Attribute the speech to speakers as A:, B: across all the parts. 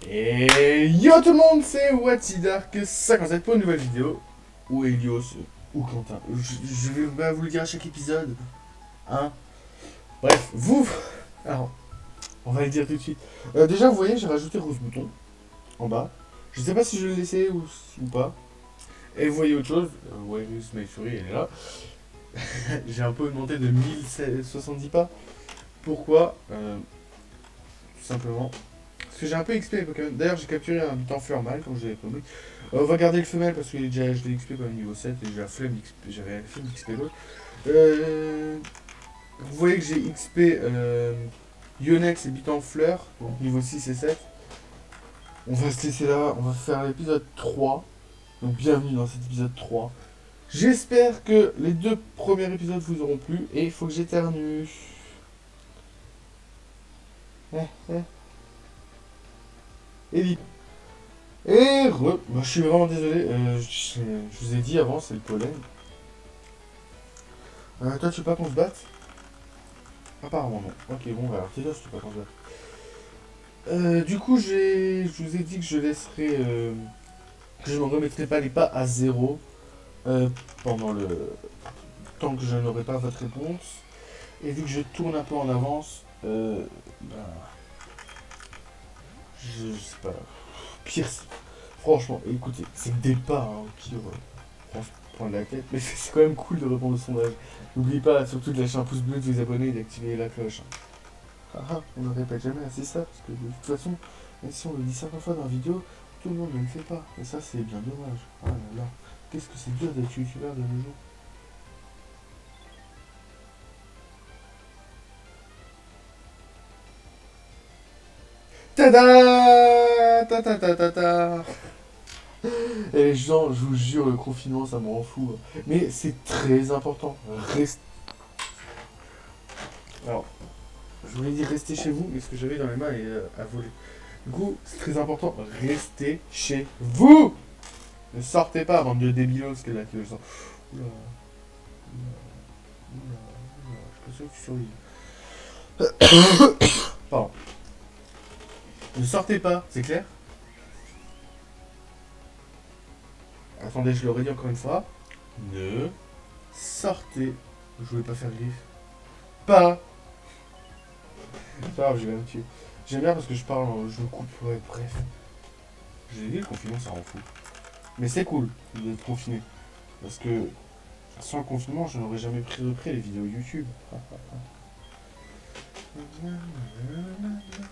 A: Et yo tout le monde, c'est WhatsApp57 pour une nouvelle vidéo. Ou Elios, ou Quentin. Je vais pas vous le dire à chaque épisode. Hein. Bref, vous. Alors, on va le dire tout de suite. Déjà, vous voyez, j'ai rajouté Rose Bouton en bas. Je sais pas si je l'ai laissé ou pas. Et vous voyez autre chose. Ouais, My Fury, elle est là. J'ai un peu augmenté de 1070 pas. Pourquoi Tout simplement. Parce que j'ai un peu XP les Pokémon. D'ailleurs, j'ai capturé un temps mal, comme je l'avais promis. On va garder le femelle parce que déjà, je l'ai XP comme niveau 7 et j'avais la flemme d'XP l'autre. Vous voyez que j'ai XP Yonex et Bitanfleur, donc niveau 6 et 7. On va se laisser là, on va faire l'épisode 3. Donc bienvenue dans cet épisode 3. J'espère que les deux premiers épisodes vous auront plu et il faut que j'éternue. Ellie. Bah, je suis vraiment désolé, je vous ai dit avant, c'est le pollen. Toi, tu veux pas qu'on se batte? Apparemment non. Ok, bon, bah alors t'es là si tu veux pas qu'on se batte. Du coup, je vous ai dit que je laisserai... que je ne remettrai pas les pas à zéro pendant le temps que je n'aurai pas votre réponse. Et vu que je tourne un peu en avance, bah, je sais pas. Pire, franchement, écoutez, c'est que des pas, hein, au pire, prendre la tête, mais c'est quand même cool de répondre au sondage. N'oubliez pas surtout de lâcher un pouce bleu, de vous abonner et d'activer la cloche. On ne répète jamais assez ça, parce que de toute façon, même si on le dit 50 fois dans la vidéo, tout le monde ne le fait pas. Et ça, c'est bien dommage. Ah là là, qu'est-ce que c'est dur d'être youtubeur de nos jours. Tada ta ta ta ta ta. Et les gens, je vous jure, le confinement, ça me rend fou. Mais c'est très important. Alors, je voulais dire restez chez vous, mais ce que j'avais dans les mains est à voler. Du coup, c'est très important, restez chez vous. Ne sortez pas, bande de débilos, que là, qui le sort. Oula, oula, je suis pas sûr que tu survives. Pardon. Ne sortez pas, c'est clair? Attendez, je le redis encore une fois. Ne sortez. Je voulais pas faire griffe. Pas. C'est pas grave, je vais me tuer. J'aime bien parce que je parle, je me coupe, ouais, bref. Je l'ai dit, le confinement, ça rend fou. Mais c'est cool d'être confiné. Parce que sans le confinement, je n'aurais jamais pris de près les vidéos YouTube.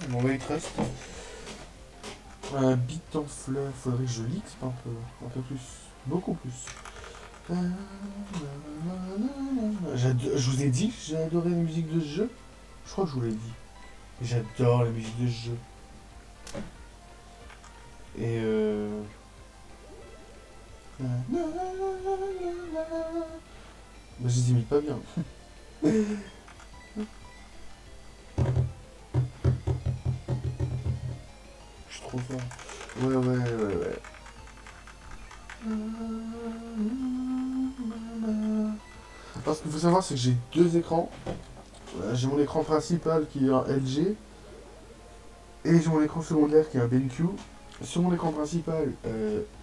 A: Bon, bah, il te reste. Un bit en fleurs, faudrait que je l'XP un peu plus. Beaucoup plus. Je vous ai dit que j'ai adoré la musique de ce jeu. Je crois que je vous l'ai dit. J'adore la musique de ce jeu. Et bah, je les imite pas bien. Je suis trop fort. Ouais. Alors, ce qu'il faut savoir, c'est que j'ai deux écrans. J'ai mon écran principal qui est un LG. Et j'ai mon écran secondaire qui est un BenQ. Sur mon écran principal,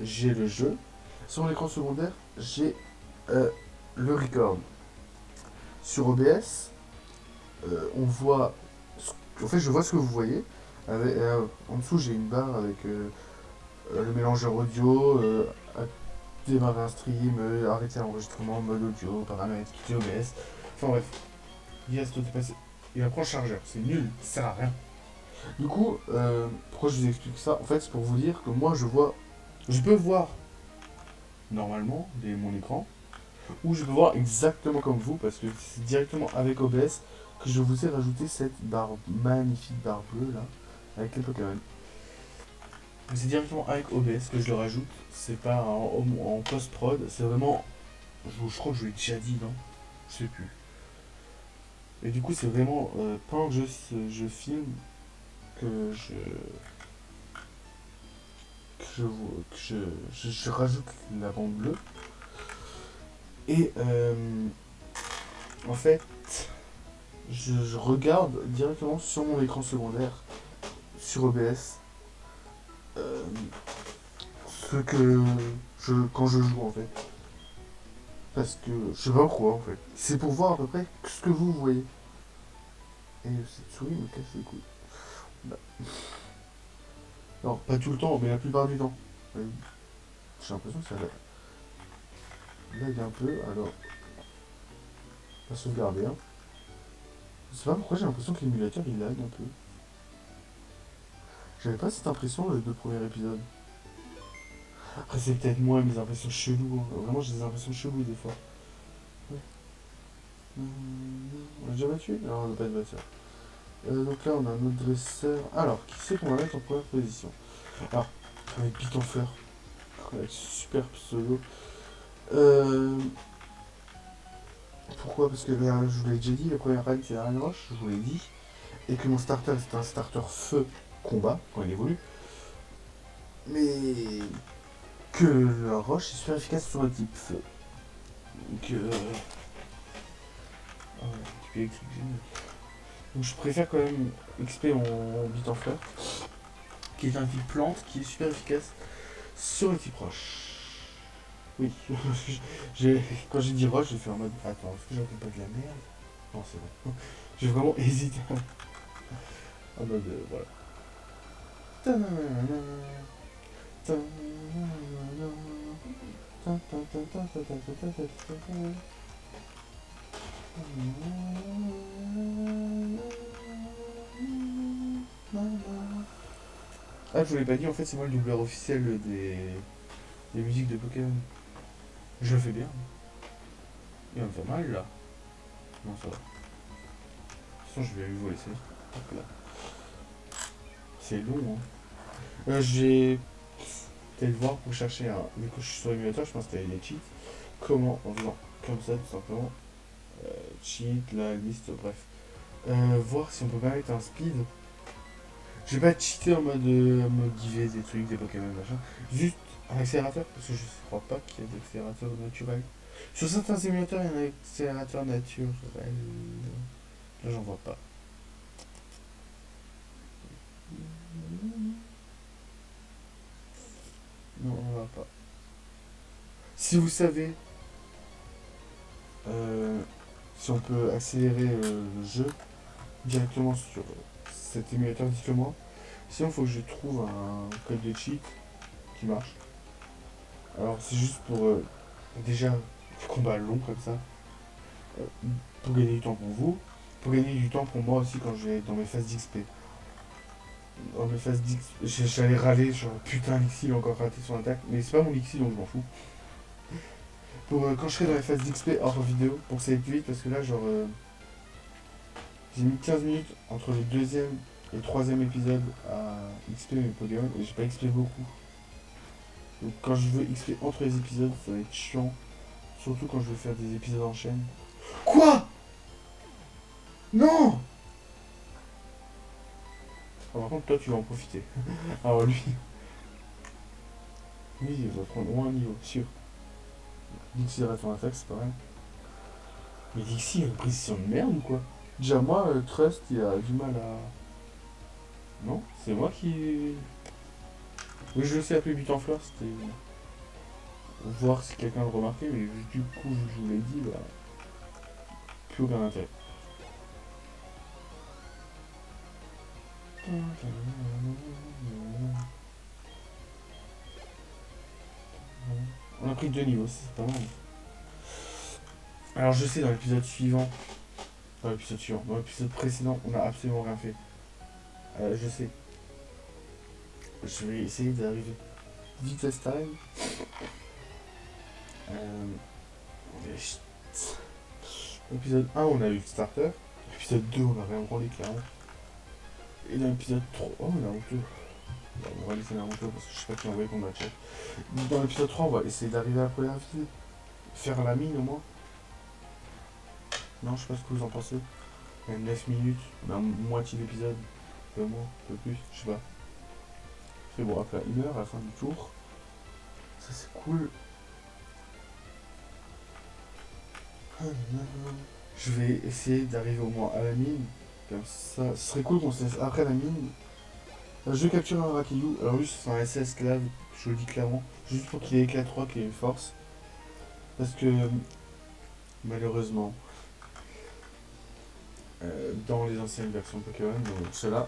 A: j'ai le jeu. Sur mon écran secondaire, j'ai le record. Sur OBS, on voit... En fait, je vois ce que vous voyez. En dessous, j'ai une barre avec le mélangeur audio, démarrer un stream, arrêter l'enregistrement, mode audio, paramètres, quitter OBS. Enfin bref, yes, tout est passé. Et après, le chargeur, c'est nul, ça sert à rien. Du coup, pourquoi je vous explique ça? En fait, c'est pour vous dire que moi, je peux voir normalement mon écran, ou je peux voir exactement comme vous, parce que c'est directement avec OBS que je vous ai rajouté cette magnifique barre bleue là, avec les Pokémon. C'est directement avec OBS que je le rajoute, c'est pas en post-prod, c'est vraiment... Je crois que je l'ai déjà dit, non? Je sais plus. Et du coup, c'est vraiment pendant que je filme que je rajoute la bande bleue. Et en fait, je regarde directement sur mon écran secondaire, sur OBS, euh, ce que quand je joue en fait. Parce que je sais pas pourquoi en fait. C'est pour voir à peu près ce que vous voyez. Et cette souris me casse les couilles. Bah. Non, pas tout le temps, mais la plupart du temps. J'ai l'impression que ça lag un peu, alors on va sauvegarder. Hein. Je sais pas pourquoi j'ai l'impression que l'émulateur il lag un peu. J'avais pas cette impression les deux premiers épisodes. Après c'est peut-être moi mes impressions cheloues. Hein. Vraiment j'ai des impressions cheloues des fois. Ouais. On l'a déjà battu? Non on n'a pas de battu. Donc là on a notre dresseur. Alors, qui c'est qu'on va mettre en première position? Alors, avec Pitonfleur. Avec super pseudo. Euh, Pourquoi? Parce que là, je vous l'ai déjà dit, la première règle c'est la reine roche, je vous l'ai dit. Et que mon starter c'est un starter feu combat quand il évolue. Mais que la roche est super efficace sur le type feu. Donc, ah ouais, type électrique, génial. Donc je préfère quand même XP en bite en fleur, qui est un type plante, qui est super efficace sur le type roche. Oui, quand j'ai dit roche, j'ai fait en mode attends, est-ce que j'entends pas de la merde? Non, c'est bon. J'ai vraiment hésité. En mode voilà. Ah, je vous l'ai pas dit, en fait, c'est moi le doubleur officiel des musiques de Pokémon. Je le fais bien. Il va me faire mal là. Non, ça va. De toute façon, je vais lui voler ça. Hop là. C'est long, hein. J'ai peut-être voir pour chercher un. Vu que je suis sur l'émulateur, je pense que t'avais des cheats. Comment en faisant comme ça, tout simplement. Cheat, la liste, bref. Voir si on peut pas mettre un speed. Je vais pas cheater en mode me giver des trucs, des Pokémon, machin. Juste un accélérateur, parce que je crois pas qu'il y ait d'accélérateur naturel. Sur certains émulateurs, il y a un accélérateur naturel. Là, j'en vois pas. Non, on va pas. Si vous savez si on peut accélérer le jeu directement sur cet émulateur, dites-le moi. Sinon, il faut que je trouve un code de cheat qui marche. Alors, c'est juste pour déjà combat long comme ça, euh, pour gagner du temps pour vous, pour gagner du temps pour moi aussi quand je vais dans mes phases d'XP. Dans mes phases d'XP, j'allais râler, genre putain, Lixi il a encore raté son attaque, mais c'est pas mon Lixi donc je m'en fous. Pour quand je serai dans les phases d'XP hors vidéo, pour que ça aille plus vite, parce que là, genre, j'ai mis 15 minutes entre le deuxième et le troisième épisode à XP mes Pokémon et j'ai pas XP beaucoup. Donc quand je veux XP entre les épisodes, ça va être chiant. Surtout quand je veux faire des épisodes en chaîne. Quoi? Non. Ah, par contre, toi, tu vas en profiter. Alors lui, il va prendre au moins un niveau, sûr. Dixie reste en attaque, c'est pareil. Mais Dixie, il a une précision de merde ou quoi? Déjà, moi, Trust, il a du mal à. Non? C'est moi qui. Oui, je le sais appeler but en fleur, c'était. Voir si quelqu'un le remarquait, mais du coup, je vous l'ai dit, bah. Plus aucun intérêt. On a pris 2 niveaux, c'est pas mal. Alors je sais, dans l'épisode suivant, dans l'épisode précédent, on a absolument rien fait. Je sais. Je vais essayer d'arriver vite à time. Épisode 1, on a eu le starter. Épisode 2, on a rien branlé clairement. Et dans l'épisode 3, oh, on a honteux. On va laisser la honteux parce que je sais pas qui a envoyé qu'on a chat. Dans l'épisode 3, on va essayer d'arriver à la première visite. Faire la mine au moins. Non, je sais pas ce que vous en pensez. Il y a 9 minutes, on a moitié d'épisode. Un peu moins, un peu plus, je sais pas. C'est bon, après 1 heure à la fin du tour. Ça c'est cool. Je vais essayer d'arriver au moins à la mine. Comme ça, ce serait cool qu'on se laisse après la mine. Je vais capturer un Rakiyu. Alors lui, c'est un SS esclave, je le dis clairement. Juste pour qu'il ait éclat 3, qu'il ait une force. Parce que, malheureusement, dans les anciennes versions Pokémon, donc cela,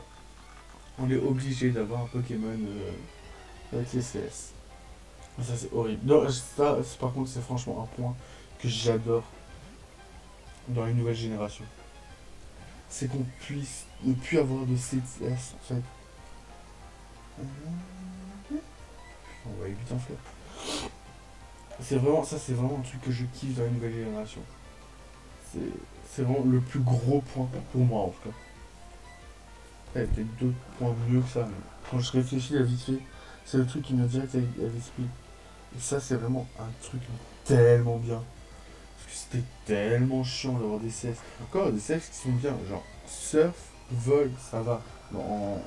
A: on est obligé d'avoir un Pokémon avec les CS. Et ça, c'est horrible. Non, ça, par contre, c'est franchement un point que j'adore dans les nouvelles générations. C'est qu'on puisse ne plus avoir de CTS en fait. On va éviter en fleur. C'est vraiment, ça c'est vraiment un truc que je kiffe dans les nouvelles générations. C'est vraiment le plus gros point pour moi en tout cas. Il y a peut-être d'autres points mieux que ça, mais quand je réfléchis à vite fait, c'est le truc qui me vient direct à l'esprit. Et ça c'est vraiment un truc tellement bien. Parce que c'était tellement chiant d'avoir des CS. Encore des CS qui sont bien, genre surf, vol, ça va. En,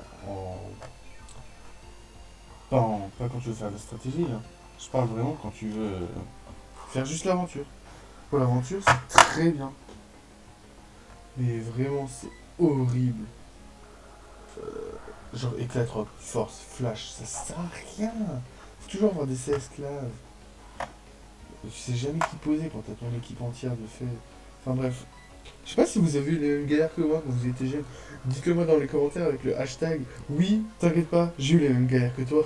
A: pas quand tu veux faire de la stratégie, hein. Je parle vraiment quand tu veux faire juste l'aventure. Pour l'aventure, c'est très bien. Mais vraiment, c'est horrible. Genre éclat rock, force, flash, ça sert à rien. Faut toujours avoir des CS esclaves. Tu sais jamais qui poser quand t'as ton équipe entière de fait. Enfin bref. Je sais pas si vous avez eu les mêmes galères que moi quand vous étiez jeune. Dites-le moi dans les commentaires avec le hashtag. Oui, t'inquiète pas, j'ai eu les mêmes galères que toi.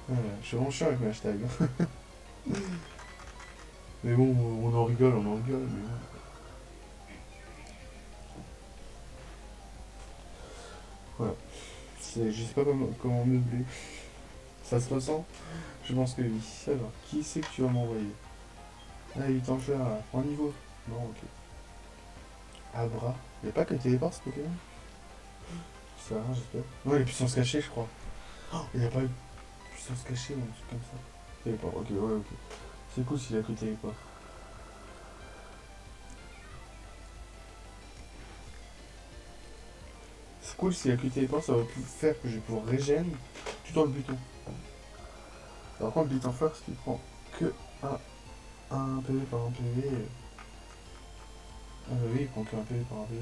A: Voilà, je suis vraiment chiant avec mes hashtags. Mais bon, on en rigole, on en rigole. Mais bon. Voilà. Je sais pas comment meubler. Ça se ressent? Je pense que oui. Alors, qui c'est que tu vas m'envoyer? Ah, il est en fleur là. En niveau? Non, ok. Abra. Y'a pas que téléport ce Pokémon? Ça va, j'espère. Ouais, les puissances cachées, je crois. Oh, il a pas eu puissance cachée ou un truc comme ça. Téléport, ok, ouais, ok. C'est cool s'il a que téléport. C'est cool s'il a que téléport, ça va faire que je vais pouvoir régène tout dans le buton. Par contre, le butin fleur, ce qui prend que un PV par un PV. Ah bah oui, il prend que un PV par un PV.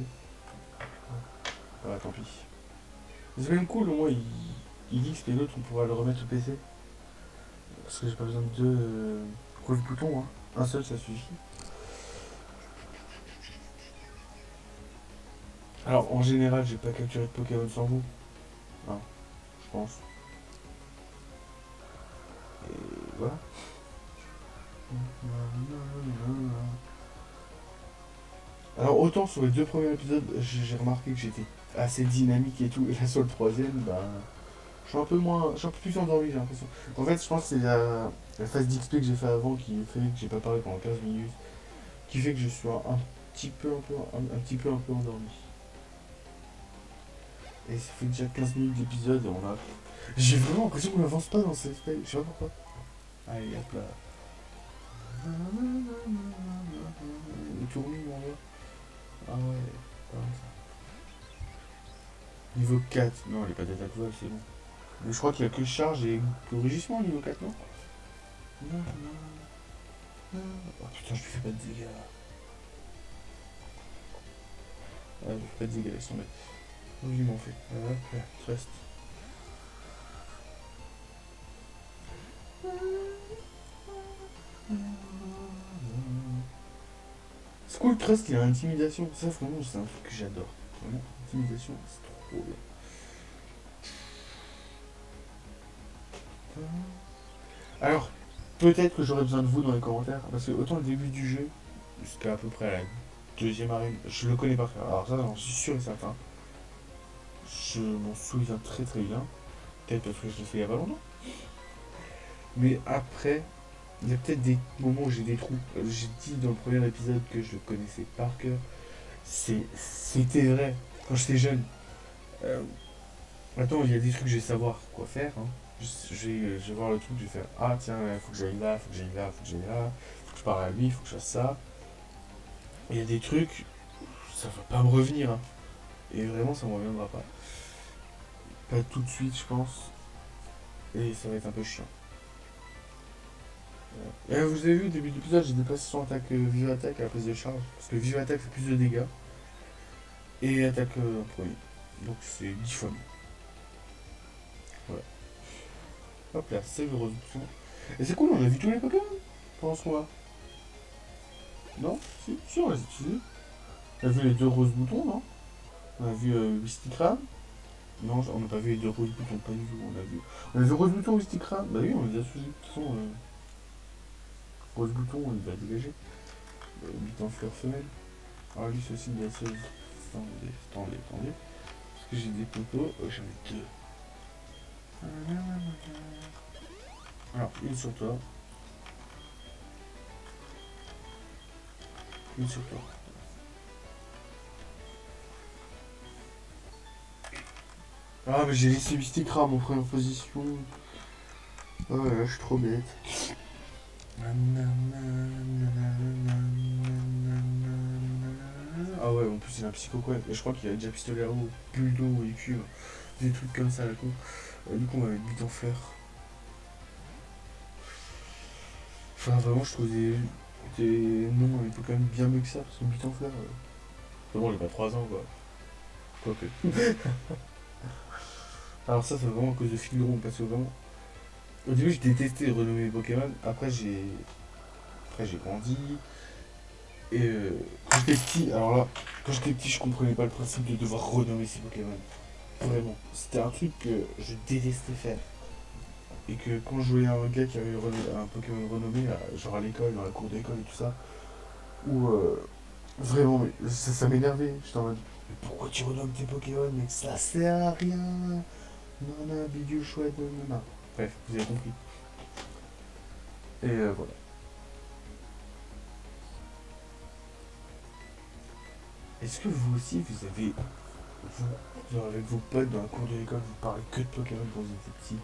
A: Ah bah tant pis. C'est même cool, au moins il XP et l'autre on pourra le remettre au PC. Parce que j'ai pas besoin de deux grosses boutons, hein. Un seul ça suffit. Alors en général j'ai pas capturé de Pokémon sans vous. Non, je pense. Et voilà. Alors autant sur les deux premiers épisodes j'ai remarqué que j'étais assez dynamique et tout. Et là sur le troisième, bah je suis un peu moins. Je suis un peu plus endormi j'ai l'impression. En fait je pense que c'est la phase d'XP que j'ai fait avant qui fait que j'ai pas parlé pendant 15 minutes. Qui fait que je suis un petit peu un peu endormi. Et ça fait déjà 15 minutes d'épisode et on a. J'ai vraiment l'impression qu'on avance pas dans cette espèce. Je sais pas pourquoi. Allez, hop là. Le tournis, on va. Ah ouais, pas comme ça. Niveau 4. Non, il n'y a pas d'attaque vol, c'est bon. Mais je crois qu'il y a que charge et que rugissement niveau 4, non? Non, non. Oh putain, je lui fais pas de dégâts. Ah, je lui fais pas de dégâts, laisse tomber. Oui, il m'en fait. Hop là, trust. C'est cool, Trust, il a intimidation. Ça, vraiment, c'est un truc que j'adore. Vraiment, intimidation, c'est trop bien. Alors, peut-être que j'aurai besoin de vous dans les commentaires, parce que autant le début du jeu, jusqu'à à peu près la deuxième arène, je le connais par cœur. Alors ça, j'en suis sûr et certain. Je m'en souviens très très bien. Peut-être parce que je l'ai fait il y a pas longtemps. Mais après, il y a peut-être des moments où j'ai des trous. J'ai dit dans le premier épisode que je le connaissais par cœur. C'était vrai. Quand j'étais jeune. Maintenant, il y a des trucs que je vais savoir quoi faire. Hein. Je vais voir le truc, je vais faire ah tiens, faut que j'aille là, faut que j'aille là, faut que j'aille là, faut que je parle à lui, faut que je fasse ça. Et il y a des trucs, ça va pas me revenir. Hein. Et vraiment, ça me reviendra pas. Pas tout de suite, je pense. Et ça va être un peu chiant. Et vous avez vu au début de l'épisode, j'ai déplacé son attaque vive attaque à la place de charge. Parce que vive attaque fait plus de dégâts. Et attaque en premier. Donc c'est 10 fois mieux. Voilà. Hop là, save rose bouton. Et c'est cool, on a vu tous les Pokémon pendant ce mois. Non? Si, on les a utilisés. On a vu les deux roses boutons, non? On a vu Wistikram. Non, on n'a pas vu les deux roses boutons, pas du tout. On a vu rose bouton Wistikram. Bah oui, on les a sous. De toute façon, rose bouton, il va dégager. Butin fleur femelle. Ah, lui, ceci, il y a seul. Attendez. Parce que j'ai des potos, j'en ai deux. Alors, une sur toi. Une sur toi. Ah, mais j'ai laissé Mysticram en première position. Oh là là, je suis trop bête. Ah ouais, en plus, c'est un psychoquat. Et je crois qu'il y a déjà pistolero, buldo et cuivre. Des trucs comme ça, là, con. Du coup, on va mettre bite en fleur. Enfin, vraiment, je trouve des noms avec quand même bien mieux que ça, parce que bite en fleur. Bon, j'ai pas 3 ans, quoi. Quoique. Alors, ça, c'est vraiment à cause de Figaro, parce que vraiment. Au début, je détestais renommer les Pokémon. Après, j'ai grandi. Et quand j'étais petit, alors là, quand j'étais petit, je comprenais pas le principe de devoir renommer ses Pokémon. Vraiment. C'était un truc que je détestais faire. Et que quand je voyais un gars qui avait un Pokémon renommé, genre à l'école, dans la cour d'école et tout ça, où vraiment, mais ça m'énervait. J'étais en mode, mais pourquoi tu renommes tes Pokémon, mec? Ça sert à rien. Nana, bidule chouette, nana. Bref, vous avez compris. Et voilà. Est-ce que vous aussi, vous avez, genre avec vos potes dans la cour de l'école, vous parlez que de Pokémon quand vous étiez petit?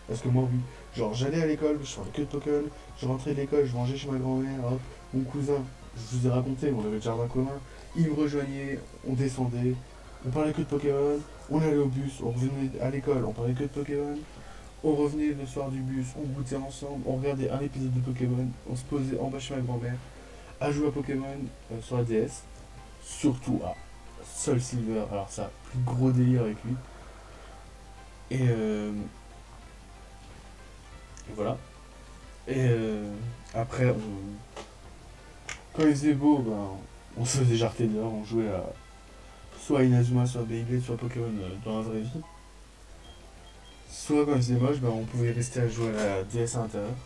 A: Parce que moi, oui. Genre, j'allais à l'école, je parlais que de Pokémon. Je rentrais de l'école, je mangeais chez ma grand-mère. Hop. Mon cousin, je vous ai raconté, on avait le jardin commun. Il me rejoignait, on descendait. On parlait que de Pokémon. On allait au bus, on revenait à l'école, on parlait que de Pokémon. On revenait le soir du bus, on goûtait ensemble, on regardait un épisode de Pokémon. On se posait en bas chez ma grand-mère à jouer à Pokémon sur la DS. Surtout à Soul Silver. Alors ça, plus gros délire avec lui. Et voilà. Et après, quand il faisait beau, ben, on se faisait jarter dehors, on jouait à soit Inazuma, soit Beyblade, soit Pokémon dans la vraie vie. Soit quand il faisait moche, ben, on pouvait rester à jouer à la DS à l'intérieur.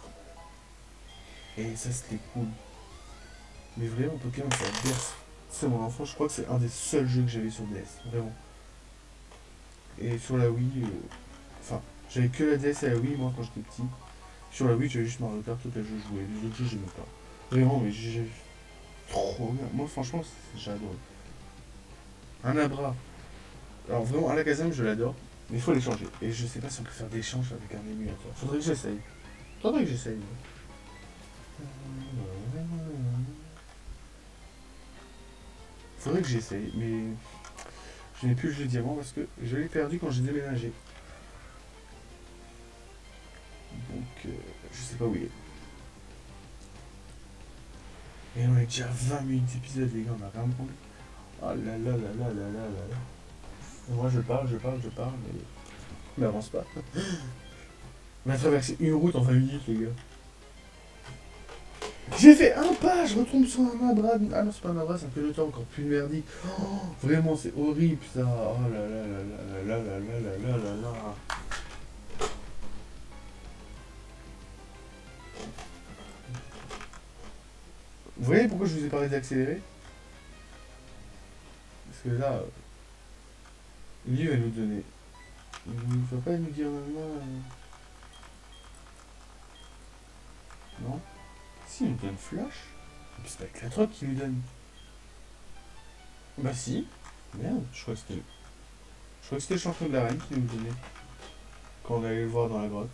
A: Et ça, c'était cool. Mais vraiment, Pokémon, ça berce. C'est mon enfant, je crois que c'est un des seuls jeux que j'avais sur DS, vraiment. Et sur la Wii, enfin, j'avais que la DS et la Wii, moi, quand j'étais petit. Sur la Wii, j'avais juste Mario Kart auquel je jouais. Les autres jeux, j'aimais pas. Vraiment, mais j'ai trop bien. Moi, franchement, j'adore. Un Abra. Alors, vraiment, Alakazam, je l'adore. Mais il faut les changer. Et je sais pas si on peut faire d'échanges avec un émulateur. Faudrait que j'essaye. Faudrait que j'essaye, mais je n'ai plus le jeu diamant parce que je l'ai perdu quand j'ai déménagé. Donc, je sais pas où il est. Et on est déjà à 20 minutes d'épisode, les gars, on a rien demandé. Oh là là là là là là là là. Et moi, je parle, mais avance pas. On a traversé une route en 20 minutes, les gars. J'ai fait un pas, je retombe sur un Abra. Ah non, c'est pas un Abra, c'est un Peloton encore plus merdique. Oh, vraiment, c'est horrible ça. Oh là là là là là là là là là là là. Vous voyez pourquoi je vous ai parlé d'accélérer? Parce que là, lui va nous donner. Il ne va pas nous dire maintenant. Non? Si, il nous donne flash. C'est pas avec la troc qui lui donne. Bah si. Merde, je crois que c'était le champion de l'arène qui nous donnait. Quand on allait le voir dans la grotte.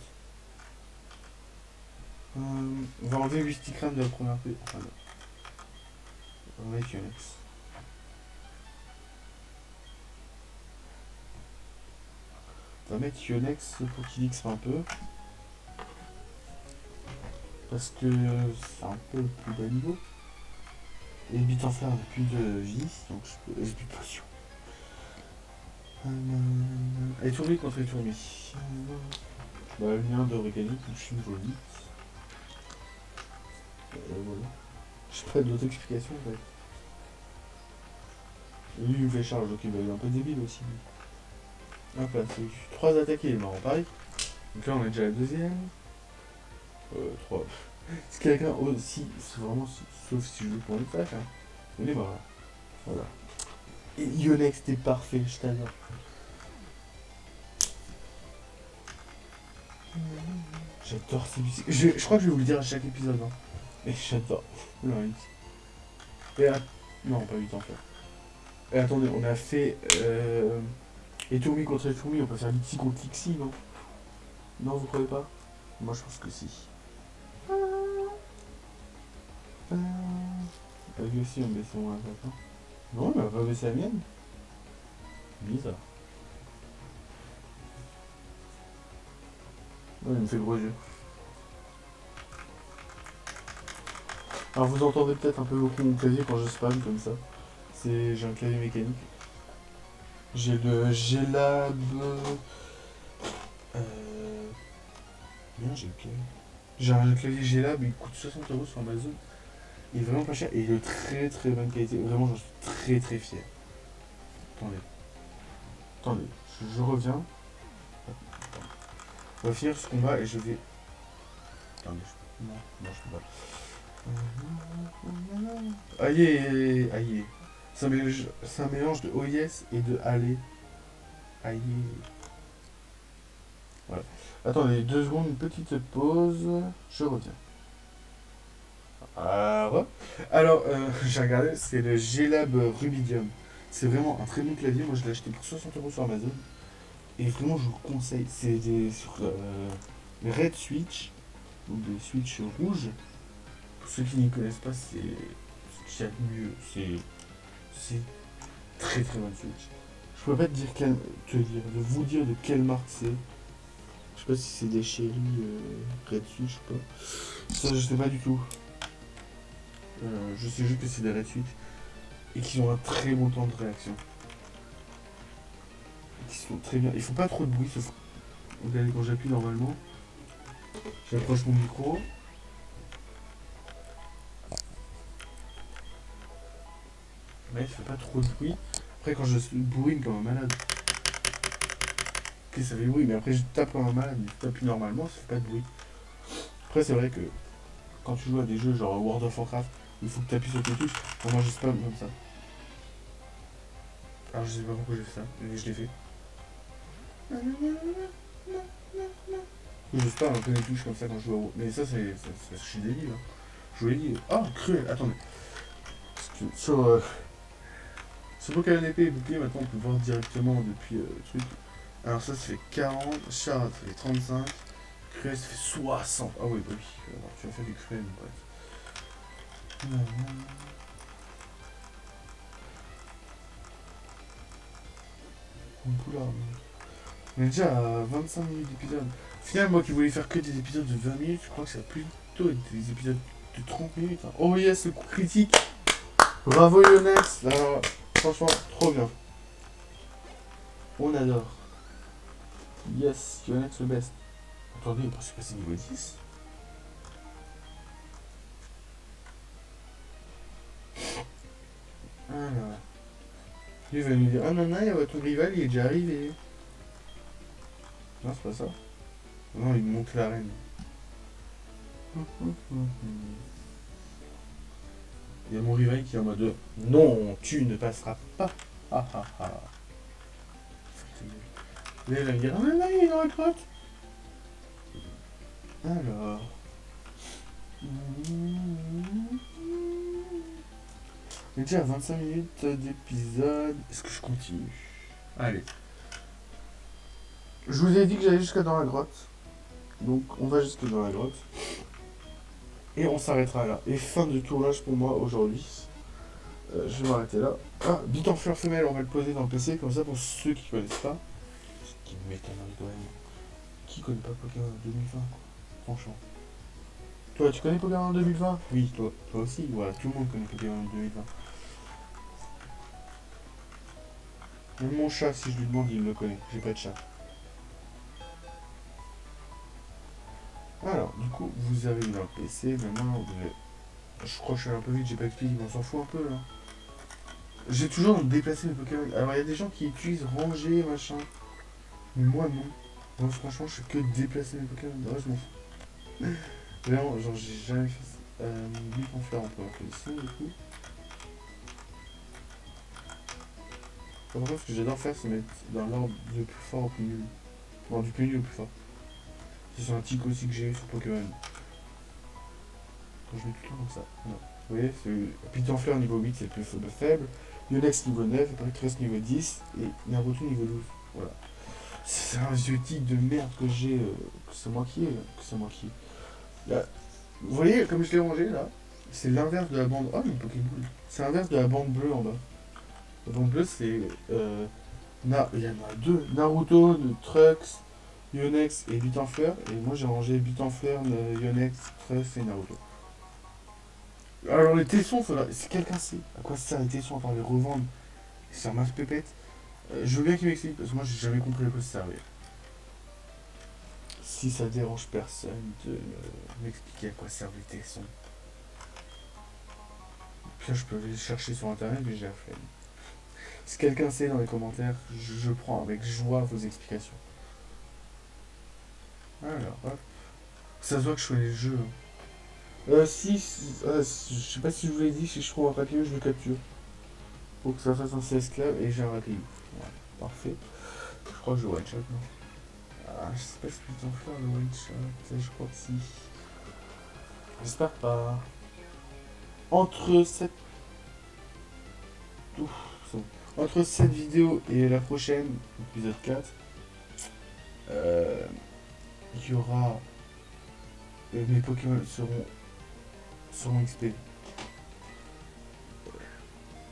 A: On va enlever 8 Stickrams de la première paix. Enfin, non. On va mettre Yonex. On va mettre Yonex pour qu'il X un peu. Parce que c'est un peu le plus bas niveau. Et le bit en fer n'a plus de vie, donc j'ai plus de potion. Et tourner contre les tournées. Bah, lien de mécanique, je suis joli. Voilà. Je pas de l'auto-explication en fait. Et lui il me fait charge, ok, bah il est un peu débile aussi. Hop là, c'est 3 attaques, il est marrant, pareil. Donc là on est déjà à la deuxième. 3. Si quelqu'un aussi, c'est vraiment, sauf si je veux pour une attaque, hein. On est mort là. Voilà. Et Yonex, t'es parfait, je t'adore. J'adore ces musiques. Je crois que je vais vous le dire à chaque épisode, hein. Mais j'adore. Oula, non, pas 8 en fait. Et attendez, on a fait Etoumi contre Etoumi, on peut faire Lixi contre Lixi, non? Non, vous croyez pas? Moi je pense que si. Lui aussi on baisse son attaque, hein. Non, il va pas baisser la mienne. Bizarre. Ouais, il me fait gros yeux. Alors vous entendez peut-être un peu beaucoup mon clavier quand je spam comme ça. J'ai un clavier mécanique. J'ai le Glab. Bien, j'ai le clavier. J'ai un clavier Glab, il coûte 60€ sur Amazon. Il est vraiment pas cher et il est de très très bonne qualité. Vraiment, j'en suis très très fier. Attendez, je reviens. On va finir ce combat et je vais. Attendez, non, je peux pas. Aïe, aïe. C'est un mélange de OIS et de Allez. Aïe. Voilà. Attendez, 2 secondes, une petite pause. Je reviens. Alors, j'ai regardé, c'est le Glab Rubidium. C'est vraiment un très bon clavier. Moi, je l'ai acheté pour 60€ sur Amazon. Et vraiment, je vous conseille. C'est sur Red Switch, donc des Switch rouges. Pour ceux qui n'y connaissent pas, c'est ce qu'il y a de mieux. C'est très très bonne Switch. Je pourrais pas de vous dire de quelle marque c'est. Je sais pas si c'est des Cherry Red Switch ou pas. Ça, je sais pas du tout. Je sais juste que c'est des Red Switch et qui ont un très bon temps de réaction. Et qui sont très bien. Ils font pas trop de bruit, sauf. Regardez quand j'appuie normalement. J'approche mon micro. Mais il fait pas trop de bruit. Après quand je bourrine comme un malade. Ok, ça fait bruit, mais après je tape comme un malade. Mais je tape normalement, ça fait pas de bruit. Après c'est vrai que quand tu joues à des jeux genre World of Warcraft, il faut que tu appuies sur tes touches. Moi je spam comme ça. Alors je sais pas pourquoi j'ai fait ça, mais je l'ai fait. Je spam un peu les touches comme ça quand je joue à WoW. Mais ça c'est. Je suis débile. Hein. Je vous l'ai dit. Oh cruel, attendez. Sur Pokémon épée et bouclier, maintenant on peut voir directement depuis le truc. Alors ça fait 40, Char ça fait 35, Cruel ça fait 60. Ah oui, bah oui, alors tu as fait du Cruel, bref. On est déjà à 25 minutes d'épisode. Finalement, moi qui voulais faire que des épisodes de 20 minutes, je crois que ça va plutôt être des épisodes de 30 minutes. Hein. Oh yes, le coup critique. Bravo Yonex. Alors, franchement, trop bien. On adore. Yes, Yonex le best. Attendez, on pense passer niveau 10. Alors. Lui va nous dire, ah non, non, ton rival il est déjà arrivé. Non, c'est pas ça. Non, il monte l'arène. Il y a mon rival qui est en mode non, tu ne passeras pas. Ah ah ah. Là, il va me dire, ah non, il est dans la grotte. Alors. On est déjà à 25 minutes d'épisode. Est-ce que je continue? Allez. Je vous ai dit que j'allais jusqu'à dans la grotte. Donc on va jusque dans la grotte. Et on s'arrêtera là. Et fin de tournage pour moi aujourd'hui. Je vais m'arrêter là. Ah, bit en fleur femelle, on va le poser dans le PC. Comme ça pour ceux qui connaissent pas. Ce qui m'étonnerait quand même. Qui connaît pas Pokémon en 2020 quoi. Franchement. Toi, tu connais Pokémon en 2020? Oui, toi aussi. Voilà, tout le monde connaît Pokémon en 2020. Même mon chat, si je lui demande, il le connaît. J'ai pas de chat. Alors, du coup, vous avez dans le PC, maintenant, vous avez... Je crois que je suis un peu vite, j'ai pas expliqué, mais on s'en fout un peu, là. J'ai toujours déplacé mes Pokémon. Alors, il y a des gens qui utilisent ranger, machin. Mais moi, non. Moi, franchement, je fais que déplacer mes Pokémon. Le reste, je m'en fous. Vraiment, genre, j'ai jamais fait ça. Lui, en faire en première position, du coup. Par contre, ce que j'adore faire, c'est mettre dans l'ordre du plus fort au plus nul. Non, du plus nul au plus fort. C'est un tic aussi que j'ai eu sur Pokémon. Quand je mets tout le temps comme ça. Voilà. Vous voyez, c'est Pitanfleur niveau 8, c'est le plus faible. Yonex niveau 9, Patrick niveau 10 et Naruto niveau 12. Voilà. C'est un vieux tic de merde que j'ai. Que c'est moi qui ai. Que c'est moi qui ai. Là, vous voyez, comme je l'ai rangé là, c'est l'inverse de la bande. Oh, une Pokéball. C'est l'inverse de la bande bleue en bas. La bande bleue, c'est. Il y en a deux. Naruto, Trunks, Yonex et Butanfleur. Et moi j'ai rangé Butanfleur, Yonex, Trunks et Naruto. Alors les tessons, si quelqu'un sait à quoi ça sert les tessons, à part les revendre, c'est un masse pépette, je veux bien qu'il m'explique, parce que moi j'ai jamais compris à quoi ça servait. Si ça dérange personne de m'expliquer à quoi servent les tessons. Puis là je peux aller chercher sur internet, mais j'ai la flemme. Si quelqu'un sait dans les commentaires, je prends avec joie vos explications. Alors, hop. Ça se voit que je fais les jeux. Je sais pas si je vous l'ai dit, si je trouve un papier, je le capture. Pour que ça fasse un esclave et j'ai un raclure. Voilà, parfait. Je crois que je one shot, non? Ah, je sais pas si je peux faire le one shot, je crois que si. J'espère pas. Entre cette. Ouf, c'est bon. Entre cette vidéo et la prochaine, épisode 4, il y aura. Mes Pokémon seront XP.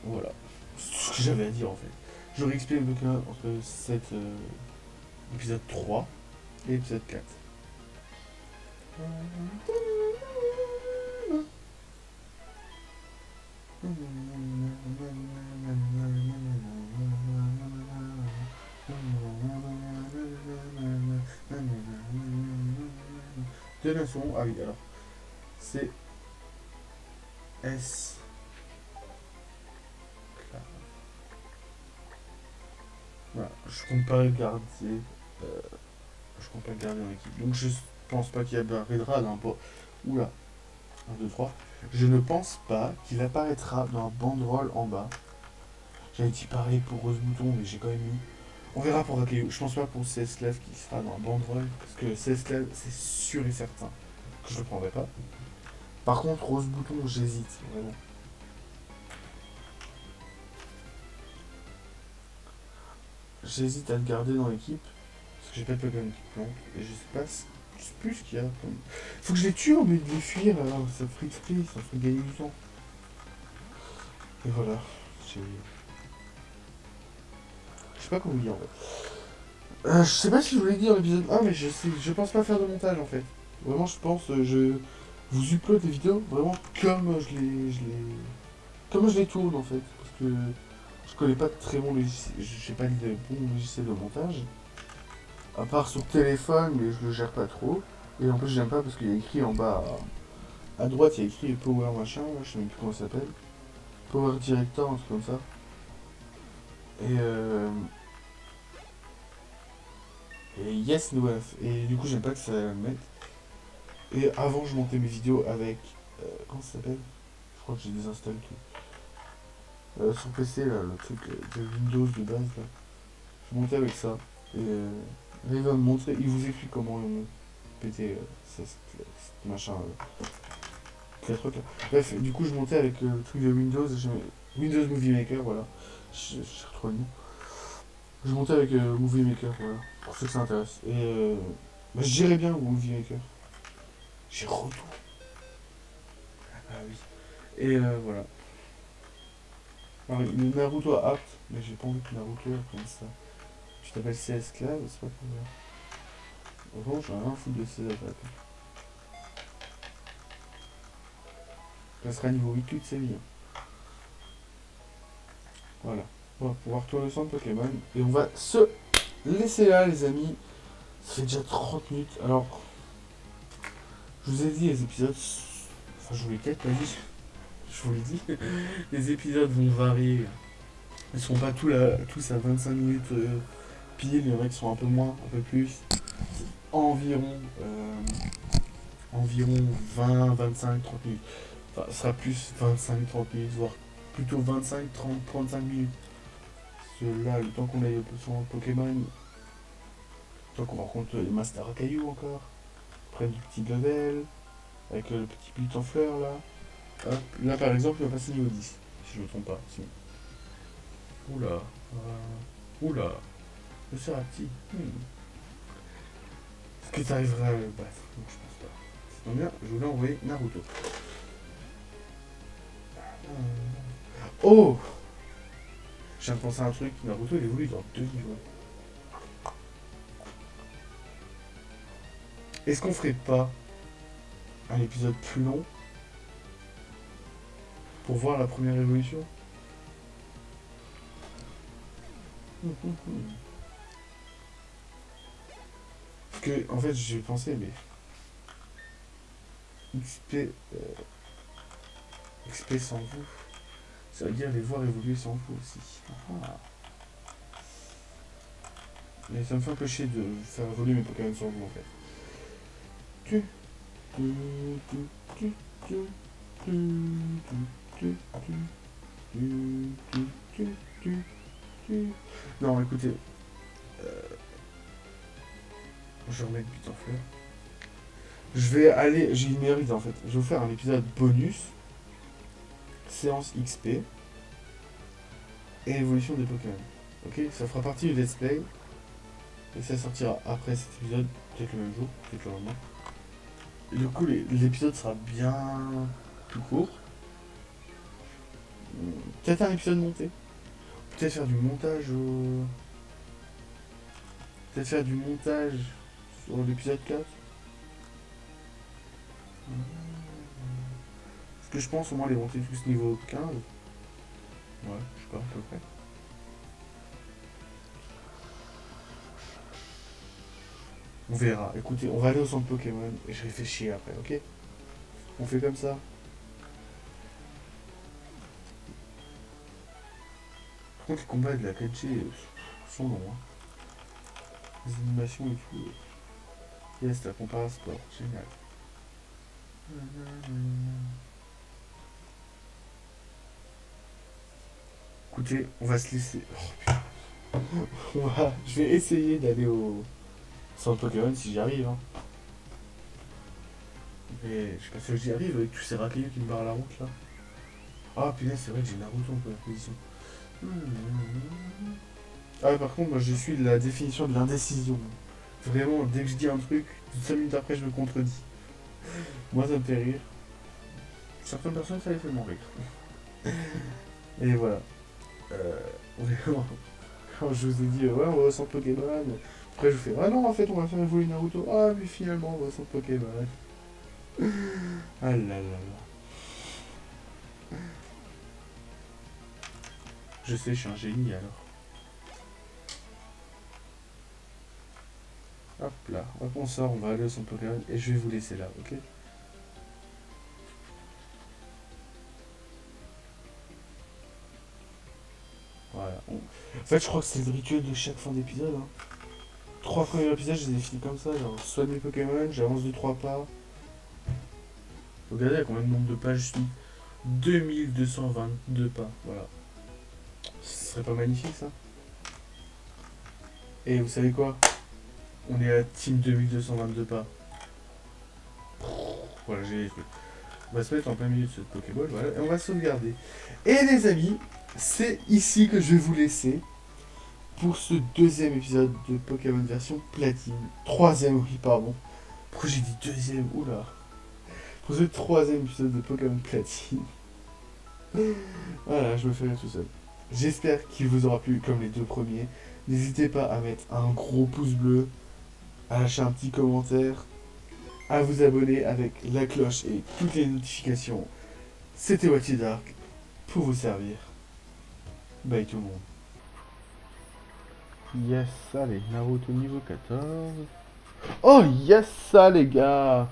A: Voilà. C'est tout ce que j'avais à dire en fait. J'aurai XP mes Pokémon entre cet épisode 3 et épisode 4. Deux nations, ah oui, alors c'est S. Voilà, je compte pas le garder. euh, je compte pas le garder dans l'équipe. Donc je pense pas qu'il apparaîtra dans un Oula, 1, 2, 3. Je ne pense pas qu'il apparaîtra dans un banderole en bas. J'avais dit pareil pour Rose Bouton, mais j'ai quand même mis. On verra pour Rakeo. Je pense pas pour CSLF qui sera dans un banderole. Parce que CSLF, c'est sûr et certain que je le prendrai pas. Par contre, Rose Bouton, j'hésite, vraiment. J'hésite à le garder dans l'équipe. Parce que j'ai pas de Pokémon qui plante. Et je sais plus ce qu'il y a comme. Faut que je les tue au lieu de les fuir, alors ça ferait exprès, ça ferait gagner du temps. Et voilà. Je sais pas comment dire en fait. Je sais pas si je vous l'ai dit dans l'épisode 1, mais je pense pas faire de montage en fait. Vraiment, je pense, je vous upload les vidéos vraiment comme comme je les tourne en fait. Parce que je connais pas de très bon logiciel, j'ai pas de bon logiciel de montage. À part sur téléphone, mais je le gère pas trop. Et en plus, j'aime pas parce qu'il y a écrit en bas à droite, il y a écrit Power machin, je sais même plus comment ça s'appelle. Power Director, un truc comme ça. Et Yes No F. Et du coup, j'aime pas que ça le mette. Et avant, je montais mes vidéos avec. Comment ça s'appelle? Je crois que j'ai désinstallé tout. Sur PC, là, le truc de Windows de base, là. Je montais avec ça. Et là, il va me montrer, il vous explique comment péter machin. Les trucs là. Bref, du coup, je montais avec le truc de Windows. Windows Movie Maker, voilà. Je retrouve le nom. Je montais avec Movie Maker, voilà. Pour ceux que ça intéresse. Et bah, je gérais bien Movie Maker. J'ai retour. Ah oui. Et voilà. Alors, le Naruto a apte, mais j'ai pas envie que Naruto apprenne ça. Tu t'appelles CS Clave, c'est pas pour moi. En revanche, j'ai rien à foutre de ces attaques. Ça sera niveau 8 toute sa vie. Hein. Voilà. On va pouvoir retourner au centre Pokémon. Et on va se laisser là, les amis. Ça fait déjà 30 minutes. Alors, je vous ai dit, les épisodes. Enfin, je vous l'ai peut-être pas dit. Je vous l'ai dit. Les épisodes vont varier. Ils seront pas tous à 25 minutes pile. Il y en a qui sont un peu moins, un peu plus. Environ. Environ 20, 25, 30 minutes. Enfin, ce sera plus 25, 30 minutes, voire plutôt 25, 30, 35 minutes. Parce que là, le temps qu'on aille sur Pokémon, le temps qu'on rencontre les Masters à cailloux encore, près du petit level, avec le petit but en fleurs là. Hop. Là par exemple, il va passer niveau 10, si je me trompe pas. Sinon. Oula. Oula. Le Cerati. Est-ce que tu arriveras à le battre? Non, je pense pas. C'est bien, je voulais envoyer Naruto. Oh! Je viens de penser à un truc, Naruto il évolue dans 2 niveaux. Est-ce qu'on ferait pas un épisode plus long pour voir la première évolution? Parce que, en fait, j'ai pensé, mais XP sans vous, ça veut dire les voir évoluer sans vous aussi. Ah. Mais ça me fait un peu chier de faire évoluer mes Pokémon sans vous en fait. Non, écoutez. Je vais remettre but en fleur. Je vais aller. J'ai une meilleure idée en fait. Je vais vous faire un épisode bonus. Séance XP. Et évolution des Pokémon. Ok, ça fera partie du let's play. Et ça sortira après cet épisode. Peut-être le même jour, peut-être le lendemain. Du coup, l'épisode sera bien plus court. Peut-être un épisode monté. Peut-être faire du montage Peut-être faire du montage sur l'épisode 4. Parce que je pense au moins les monter tous niveau 15. Ouais, je sais pas, à peu près. On verra. Écoutez, on va aller au centre Pokémon et je réfléchis après, ok? On fait comme ça. Par contre, les combats de la 4G sont longs. Hein. Les animations et tout. Yes, la compare sport. Génial. Écoutez, on va se laisser. Oh, putain. Je vais essayer d'aller au centre Pokémon si j'y arrive. Hein. Mais je sais pas si j'y arrive avec tous ces racailloux qui me barrent la route là. Ah punaise, c'est vrai que j'ai Naruto en première position. Ah par contre, moi je suis la définition de l'indécision. Vraiment, dès que je dis un truc, 5 minutes après je me contredis. Moi ça me fait rire. Certaines personnes ça les fait mourir. Et voilà. Vraiment. Quand je vous ai dit, ouais, on va au centre Pokémon. Après, je vous fais, ah non, en fait, on va faire évoluer Naruto. Ah, mais finalement, on va au centre Pokémon. Ah là là là. Je sais, je suis un génie alors. Hop là, hop, on sort, on va aller au centre Pokémon et je vais vous laisser là, ok? Voilà. En fait, je crois que c'est le rituel de chaque fin d'épisode. Hein. 3 premiers épisodes, je les ai finis comme ça. Genre, soigne mes Pokémon, j'avance de 3 pas. Regardez à combien de nombre de pas je suis. 2222 pas, voilà. Ce serait pas magnifique ça? Et vous savez quoi? On est à team 2222 pas. Voilà, j'ai les trucs. On va se mettre en plein milieu de cette Pokéball, voilà, et on va sauvegarder. Et les amis, c'est ici que je vais vous laisser pour ce 2e épisode de Pokémon version platine. 3e, oui, pardon. Pourquoi j'ai dit 2e? Oula. Pour ce 3e épisode de Pokémon platine. Voilà, je me fais rire tout seul. J'espère qu'il vous aura plu comme les 2 premiers. N'hésitez pas à mettre un gros pouce bleu, à lâcher un petit commentaire, à vous abonner avec la cloche et toutes les notifications. C'était Watchy Dark pour vous servir. Bye tout le monde. Yes, allez, Naruto niveau 14. Oh, yes, ça, les gars.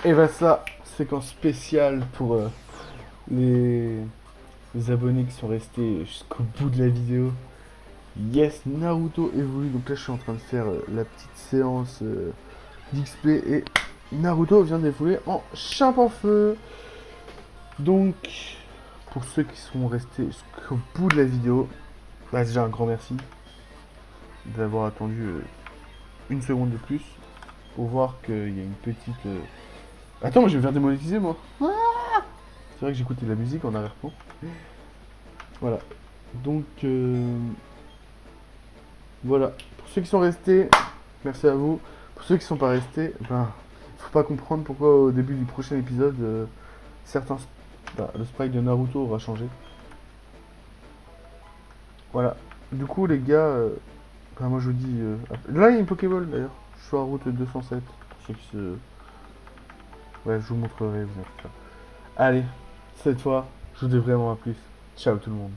A: Et bah ça, séquence spéciale pour les... les abonnés qui sont restés jusqu'au bout de la vidéo. Yes, Naruto évolue. Donc là, je suis en train de faire la petite séance d'XP et Naruto vient d'évoluer en Chimpanfeu. Donc, pour ceux qui sont restés jusqu'au bout de la vidéo, bah, déjà un grand merci d'avoir attendu une seconde de plus pour voir qu'il y a une petite. Attends, moi je vais me faire démonétiser moi. C'est vrai que j'écoutais de la musique en arrière-plan. Voilà. Donc, voilà. Pour ceux qui sont restés, merci à vous. Pour ceux qui sont pas restés, ben, faut pas comprendre pourquoi au début du prochain épisode, certains, le sprite de Naruto aura changé. Voilà. Du coup, les gars, ben, moi je vous dis. Là, il y a une Pokéball d'ailleurs. Je suis à route 207. Pour ceux qui se. Ouais, je vous montrerai. Vous inquiétez pas. Allez, cette fois, je vous dis vraiment à plus. Ciao tout le monde.